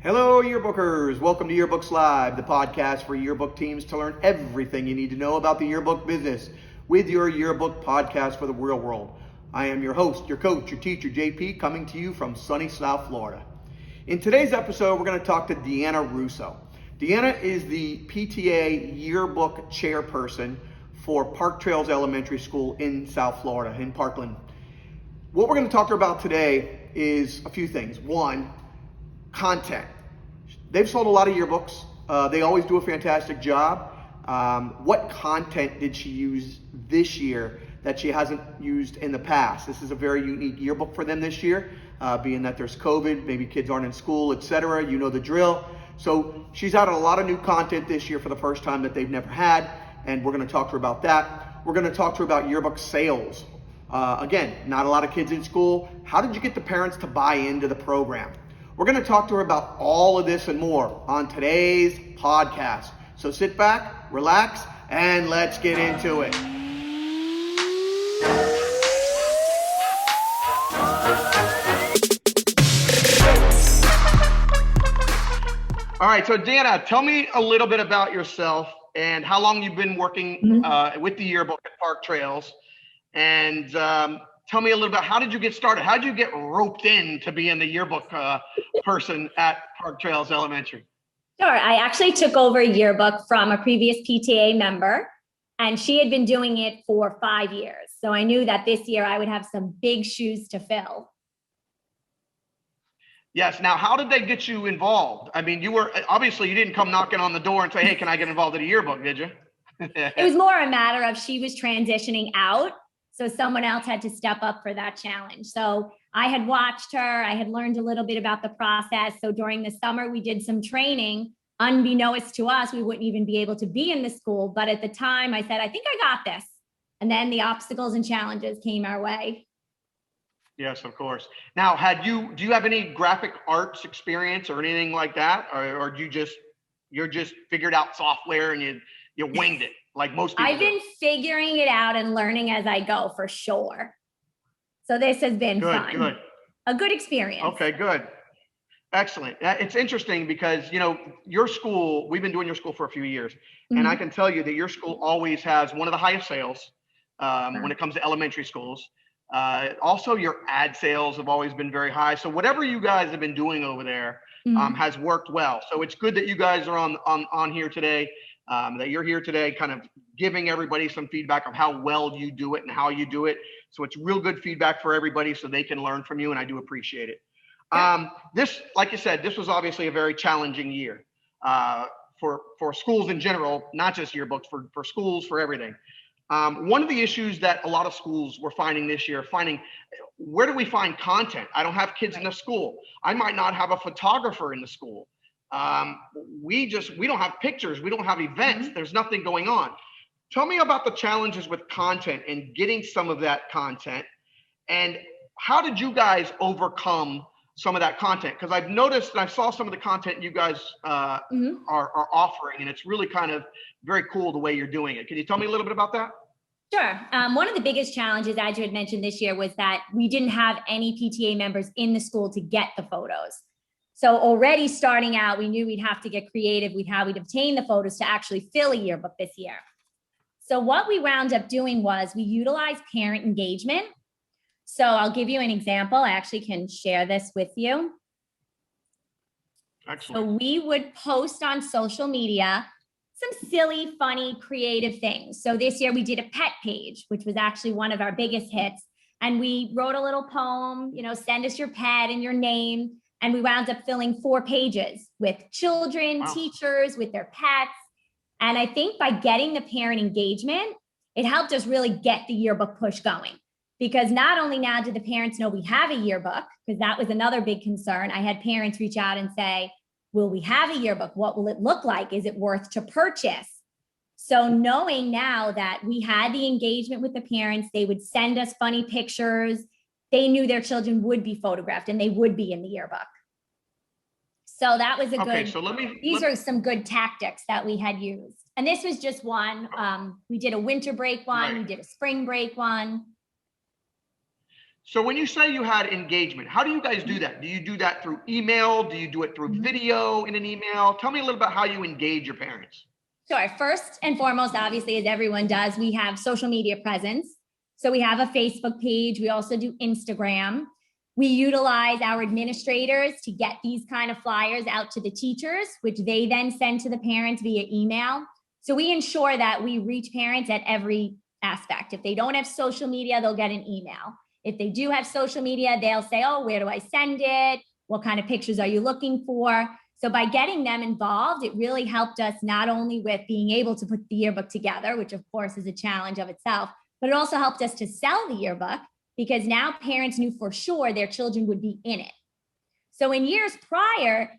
Hello, yearbookers. Welcome to Yearbooks Live, the podcast for yearbook teams to learn everything you need to know about the yearbook business with your yearbook podcast for the real world. I am your host, your coach, your teacher, JP, coming to you from sunny South Florida. In today's episode, we're going to talk to Deanna Russo. Deanna is the PTA yearbook chairperson for Park Trails Elementary School in South Florida, in Parkland. What we're going to talk to her about today is a few things. One, content. They've sold a lot of yearbooks. They always do a fantastic job. What content did she use this year that she hasn't used in the past? This is a very unique yearbook for them this year, being that there's COVID, maybe kids aren't in school, etc. You know the drill. So she's added a lot of new content this year for the first time that they've never had, and we're going to talk to her about that. We're going to talk to her about yearbook sales. Again, not a lot of kids in school. How did you get the parents to buy into the program? We're going to talk to her about all of this and more on today's podcast. So sit back, relax, and let's get into it. All right, so Deanna, tell me a little bit about yourself and how long you've been working with the yearbook at Park Trails. And tell me a little bit, how did you get started? How did you get roped in to being the yearbook person at Park Trails Elementary? Sure. I actually took over a yearbook from a previous PTA member, and she had been doing it for 5 years. So I knew that this year I would have some big shoes to fill. Yes. Now, how did they get you involved? I mean, you didn't come knocking on the door and say, hey, can I get involved in a yearbook, did you? It was more a matter of she was transitioning out. So someone else had to step up for that challenge. So I had watched her. I had learned a little bit about the process. So during the summer, we did some training. Unbeknownst to us, we wouldn't even be able to be in the school. But at the time, I said, I think I got this. And then the obstacles and challenges came our way. Yes, of course. Now, do you have any graphic arts experience or anything like that? Or you're just figured out software and you winged it? Like most people. I've been figuring it out and learning as I go for sure. So this has been fun. Good. A good experience. Okay, good. Excellent. It's interesting because, your school, we've been doing your school for a few years, and I can tell you that your school always has one of the highest sales when it comes to elementary schools. Also, your ad sales have always been very high. So whatever you guys have been doing over there has worked well. So it's good that you guys are on here today. That you're here today kind of giving everybody some feedback of how well you do it and how you do it. So it's real good feedback for everybody so they can learn from you, and I do appreciate it. This, like you said, this was obviously a very challenging year for schools in general, not just yearbooks, for schools, for everything. One of the issues that a lot of schools were finding this year, where do we find content? I don't have kids in the school. I might not have a photographer in the school. We don't have pictures. We don't have events. There's nothing going on. Tell me about the challenges with content and getting some of that content, and how did you guys overcome some of that content? Because I've noticed and I saw some of the content you guys are offering, and it's really kind of very cool the way you're doing it. Can you tell me a little bit about that? Sure. One of the biggest challenges, as you had mentioned this year, was that we didn't have any PTA members in the school to get the photos. So already starting out, we knew we'd have to get creative with how we'd obtain the photos to actually fill a yearbook this year. So what we wound up doing was we utilized parent engagement. So I'll give you an example. I actually can share this with you. Excellent. So we would post on social media some silly, funny, creative things. So this year we did a pet page, which was actually one of our biggest hits. And we wrote a little poem, send us your pet and your name. And we wound up filling 4 pages with children, teachers, with their pets. And I think by getting the parent engagement, it helped us really get the yearbook push going. Because not only now did the parents know we have a yearbook, because that was another big concern. I had parents reach out and say, will we have a yearbook? What will it look like? Is it worth to purchase? So knowing now that we had the engagement with the parents, they would send us funny pictures. They knew their children would be photographed and they would be in the yearbook. So that was these are some good tactics that we had used. And this was just one. We did a winter break one. Right. We did a spring break one. So when you say you had engagement, how do you guys do that? Do you do that through email? Do you do it through video in an email? Tell me a little about how you engage your parents. Sure. First and foremost, obviously, as everyone does, we have social media presence. So we have a Facebook page. We also do Instagram. We utilize our administrators to get these kind of flyers out to the teachers, which they then send to the parents via email. So we ensure that we reach parents at every aspect. If they don't have social media, they'll get an email. If they do have social media, they'll say, oh, where do I send it? What kind of pictures are you looking for? So by getting them involved, it really helped us not only with being able to put the yearbook together, which of course is a challenge of itself, but it also helped us to sell the yearbook because now parents knew for sure their children would be in it. So in years prior,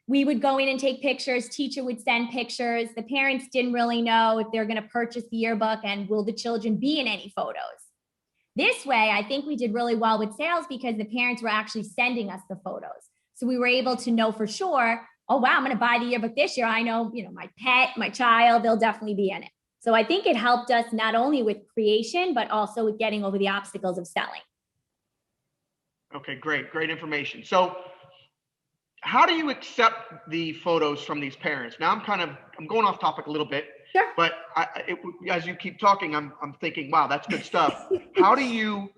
we would go in and take pictures, teacher would send pictures. The parents didn't really know if they're going to purchase the yearbook and will the children be in any photos. This way, I think we did really well with sales because the parents were actually sending us the photos. So we were able to know for sure, oh, wow, I'm going to buy the yearbook this year. I know, my pet, my child, they'll definitely be in it. So I think it helped us not only with creation, but also with getting over the obstacles of selling. Okay, great information. So how do you accept the photos from these parents? Now I'm going off topic a little bit, sure. But as you keep talking, I'm thinking, wow, that's good stuff. How do you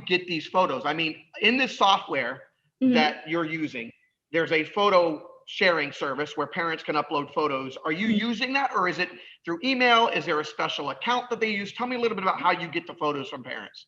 get these photos? I mean, in this software that you're using, there's a photo sharing service where parents can upload photos. Are you using that, or is it through email? Is there a special account that they use? Tell me a little bit about how you get the photos from parents.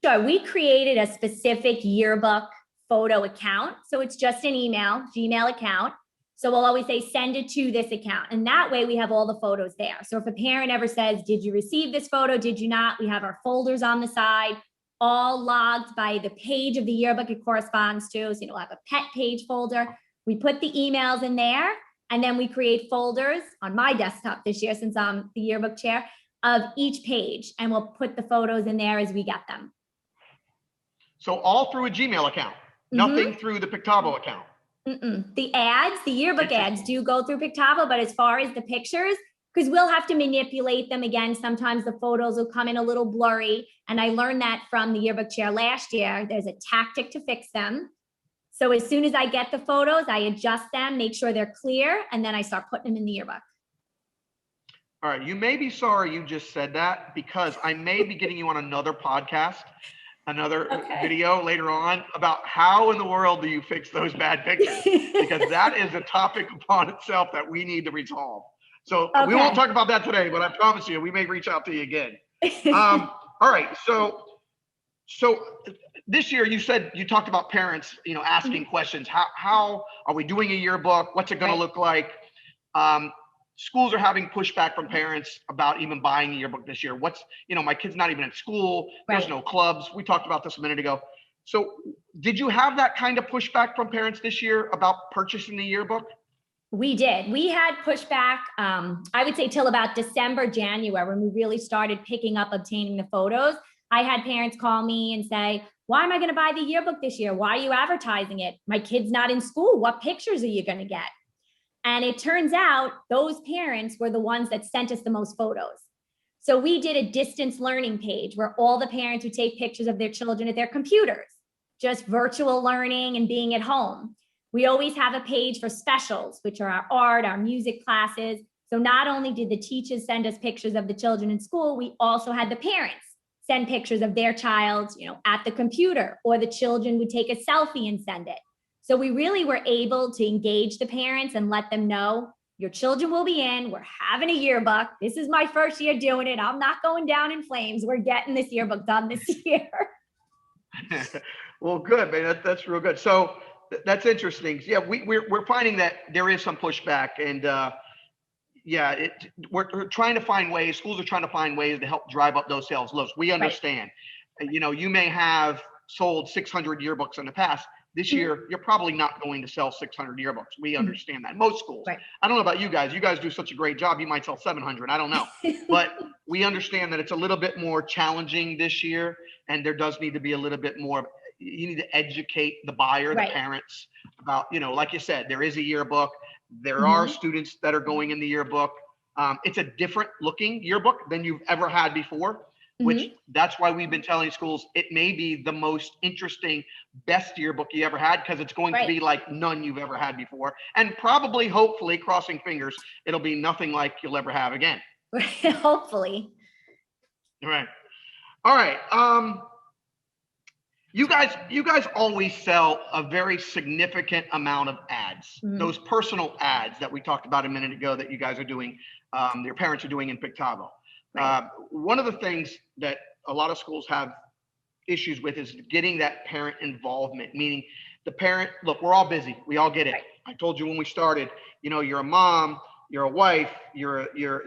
Sure. We created a specific yearbook photo account. So it's just an Gmail account. So we'll always say, send it to this account. And that way we have all the photos there. So if a parent ever says, did you receive this photo? Did you not? We have our folders on the side, all logged by the page of the yearbook it corresponds to. So we'll have a pet page folder. We put the emails in there, and then we create folders on my desktop this year, since I'm the yearbook chair, of each page. And we'll put the photos in there as we get them. So all through a Gmail account, nothing through the Pictavo account. The yearbook ads do go through Pictavo, but as far as the pictures, because we'll have to manipulate them again. Sometimes the photos will come in a little blurry. And I learned that from the yearbook chair last year. There's a tactic to fix them. So as soon as I get the photos, I adjust them, make sure they're clear, and then I start putting them in the yearbook. All right. You may be sorry you just said that, because I may be getting you on another podcast, another video later on about how in the world do you fix those bad pictures, because that is a topic upon itself that we need to resolve. So we won't talk about that today, but I promise you, we may reach out to you again. All right. So this year you talked about parents, asking questions. How are we doing a yearbook? What's it going to look like? Schools are having pushback from parents about even buying a yearbook this year. My kid's not even at school. There's no clubs. We talked about this a minute ago. So did you have that kind of pushback from parents this year about purchasing the yearbook? We did. We had pushback, I would say till about December, January, when we really started picking up obtaining the photos. I had parents call me and say, why am I going to buy the yearbook this year? Why are you advertising it? My kid's not in school. What pictures are you going to get? And it turns out those parents were the ones that sent us the most photos. So we did a distance learning page where all the parents would take pictures of their children at their computers, just virtual learning and being at home. We always have a page for specials, which are our art, our music classes. So not only did the teachers send us pictures of the children in school, we also had the parents send pictures of their child, at the computer, or the children would take a selfie and send it. So we really were able to engage the parents and let them know, your children will be in, we're having a yearbook. This is my first year doing it. I'm not going down in flames. We're getting this yearbook done this year. Well, good, man. That's real good. So that's interesting. Yeah, we're finding that there is some pushback, and we're trying to find ways. Schools are trying to find ways to help drive up those sales lows. We understand. Right. You may have sold 600 yearbooks in the past. This year, you're probably not going to sell 600 yearbooks. We understand that. Most schools. Right. I don't know about you guys. You guys do such a great job. You might sell 700. I don't know. But we understand that it's a little bit more challenging this year, and there does need to be a little bit more. You need to educate the buyer, the parents, about, like you said, there is a yearbook. There are students that are going in the yearbook. It's a different looking yearbook than you've ever had before. which that's why we've been telling schools it may be the most interesting, best yearbook you ever had, because it's going to be like none you've ever had before. And probably, hopefully, crossing fingers, it'll be nothing like you'll ever have again. Hopefully. Right. All right. You guys always sell a very significant amount of ads, those personal ads that we talked about a minute ago that you guys are doing, your parents are doing in Pictavo. One of the things that a lot of schools have issues with is getting that parent involvement, meaning the parent, look, we're all busy. We all get it. I told you when we started, you know, you're a mom, you're a wife,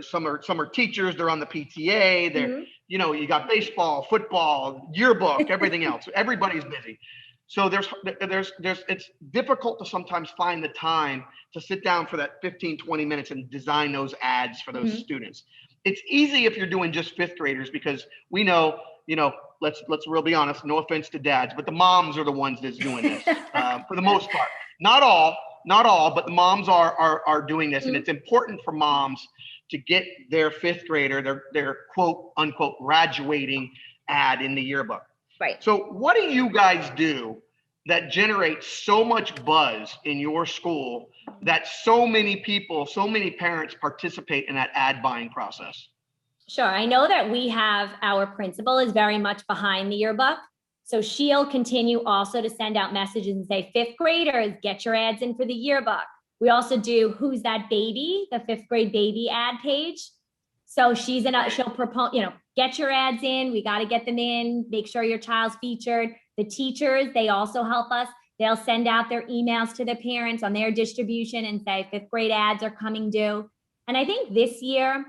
some are teachers, they're on the PTA, they're, you know, you got baseball, football, yearbook, everything else. Everybody's busy. So it's difficult to sometimes find the time to sit down for that 15, 20 minutes and design those ads for those students. It's easy if you're doing just fifth graders, because we know, you know, let's really be honest, no offense to dads, but the moms are the ones that's doing this for the most part. Not all, but the moms are doing this. And it's important for moms to get their fifth grader, their quote unquote graduating ad in the yearbook. Right. So what do you guys do that generates so much buzz in your school that so many people, so many parents participate in that ad buying process? Sure. I know that we have, our principal is very much behind the yearbook. So she'll continue also to send out messages and say, fifth graders, get your ads in for the yearbook. We also do Who's That Baby, the fifth grade baby ad page. So she'll propose, you know, get your ads in. We got to get them in. Make sure your child's featured. The teachers, they also help us. They'll send out their emails to the parents on their distribution and say fifth grade ads are coming due. And I think this year,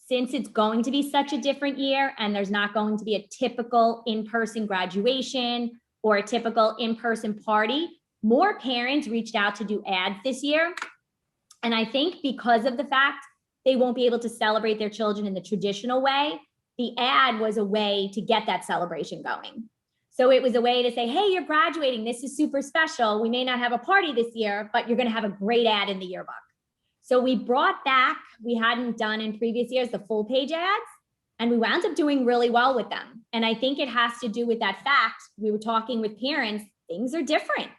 since it's going to be such a different year and there's not going to be a typical in-person graduation or a typical in-person party, more parents reached out to do ads this year. And I think because of the fact they won't be able to celebrate their children in the traditional way, the ad was a way to get that celebration going. So it was a way to say, hey, you're graduating. This is super special. We may not have a party this year, but you're going to have a great ad in the yearbook. So we brought back, we hadn't done in previous years, the full page ads, and we wound up doing really well with them. And I think it has to do with that fact. We were talking with parents, things are different.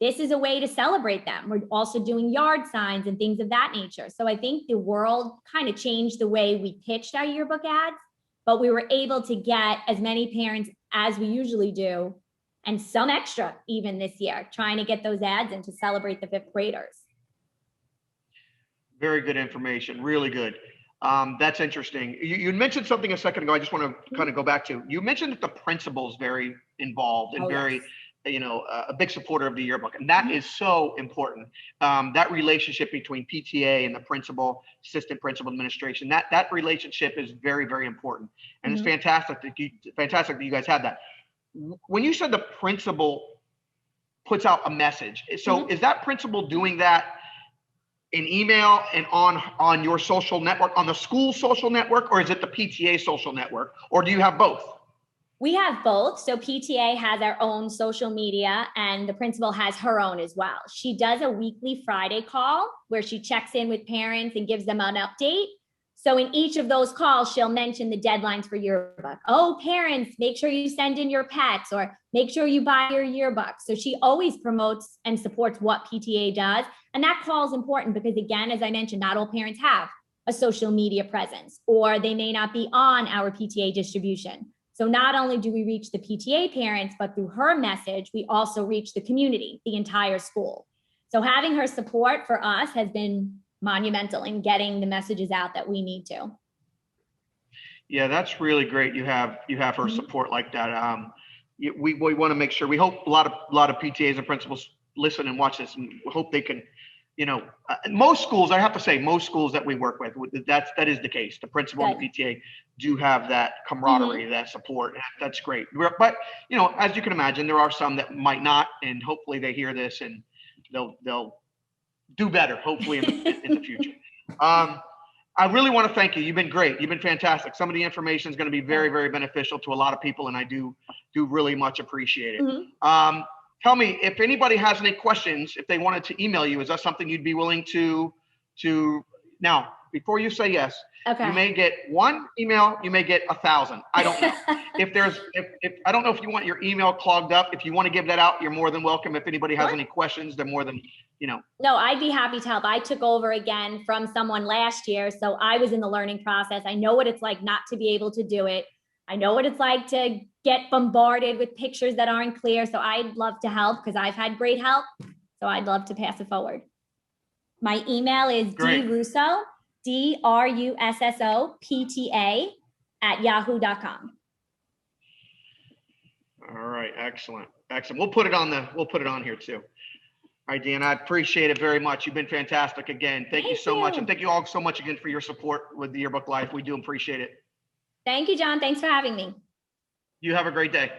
This is a way to celebrate them. We're also doing yard signs and things of that nature. So I think the world kind of changed the way we pitched our yearbook ads, but we were able to get as many parents as we usually do, and some extra even this year, trying to get those ads in to celebrate the fifth graders. Very good information, really good. That's interesting. You mentioned something a second ago. I just want to kind of go back to. You mentioned that the principal is very involved and very, you know, a big supporter of the yearbook, and that is so important. That relationship between PTA and the principal, assistant principal, administration, that relationship is very, very important, and it's fantastic that you guys have that. When you said the principal puts out a message, so is that principal doing that in email and on your social network, on the school social network, or is it the PTA social network, or do you have both? We have both. So PTA has our own social media and the principal has her own as well. She does a weekly Friday call where she checks in with parents and gives them an update. So in each of those calls, she'll mention the deadlines for yearbook. Oh, parents, make sure you send in your pets, or make sure you buy your yearbook. So she always promotes and supports what PTA does. And that call is important because, again, as I mentioned, not all parents have a social media presence, or they may not be on our PTA distribution. So not only do we reach the PTA parents, but through her message, we also reach the community, the entire school. So having her support for us has been monumental in getting the messages out that we need to. Yeah, that's really great. You have her support like that. We want to make sure. We hope a lot of PTAs and principals listen and watch this, and we hope they can. You know, most schools, I have to say, most schools that we work with, that is the case. The principal and the PTA do have that camaraderie, that support. That's great. But, you know, as you can imagine, there are some that might not, and hopefully they hear this and they'll do better, hopefully in the future. I really want to thank you. You've been great. You've been fantastic. Some of the information is going to be very, very beneficial to a lot of people, and I do really much appreciate it. Tell me, if anybody has any questions, if they wanted to email you, is that something you'd be willing to Now, before you say yes, Okay. you may get one email, you may get 1,000. I don't know. if I don't know if you want your email clogged up. If you want to give that out, you're more than welcome. If anybody has any questions, they're more than, No, I'd be happy to help. I took over again from someone last year, so I was in the learning process. I know what it's like not to be able to do it. I know what it's like to get bombarded with pictures that aren't clear. So I'd love to help because I've had great help. So I'd love to pass it forward. My email is drusso, DRUSSOPTA @yahoo.com. All right, excellent. We'll put it on here too. All right, Deanna, I appreciate it very much. You've been fantastic again. Thank you so much. And thank you all so much again for your support with the Yearbook Life. We do appreciate it. Thank you, John. Thanks for having me. You have a great day.